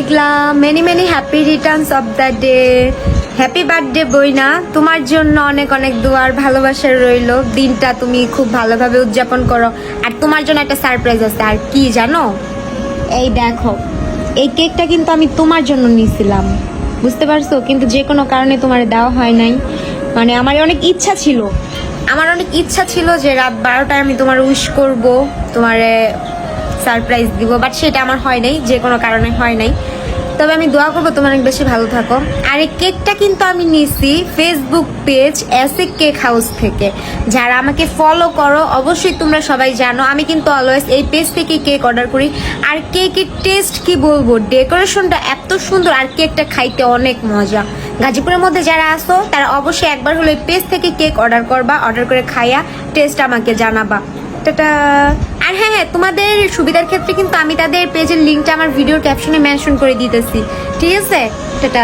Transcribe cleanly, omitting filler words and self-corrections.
Meghla many many happy returns of the day. Happy birthday বইনা, তোমার জন্য অনেক অনেক দোয়ার ভালোবাসা রইলো। দিনটা তুমি খুব ভালোভাবে উদযাপন করো। আর তোমার জন্য একটা সারপ্রাইজ আছে। আর কি জানো, এই দেখো, এই কেকটা কিন্তু আমি তোমার জন্য নিয়েছিলাম, বুঝতে পারছো? কিন্তু যে কোনো কারণে তোমার দেওয়া হয় নাই। মানে আমার অনেক ইচ্ছা ছিল যে রাত 12টায় আমি তোমার উইশ করব, তোমারে সারপ্রাইজ দিব, বাট সেটা আমার হয় নাই, যে কোনো কারণে হয় নাই। তবে আমি দোয়া করবো তোমার অনেক বেশি ভালো থাকো। আর এই কেকটা কিন্তু আমি নিছি ফেসবুক পেজ এসে কেক হাউস থেকে। যারা আমাকে ফলো করো অবশ্যই তোমরা সবাই জানো আমি কিন্তু অলওয়েজ এই পেজ থেকে কেক অর্ডার করি। আর কেকের টেস্ট কি বলবো, ডেকোরেশনটা এত সুন্দর, আর কেকটা খাইতে অনেক মজা। গাজীপুরের মধ্যে যারা আসো তারা অবশ্যই একবার হলো এই পেজ থেকে কেক অর্ডার করবা, অর্ডার করে খাইয়া টেস্ট আমাকে জানাবা। টাটা। আর হ্যাঁ হ্যাঁ, তোমাদের সুবিধার ক্ষেত্রে কিন্তু আমি তাদের পেজের লিঙ্কটা আমার ভিডিওর ক্যাপশনে মেনশন করে দিতেছি, ঠিক আছে? টাটা।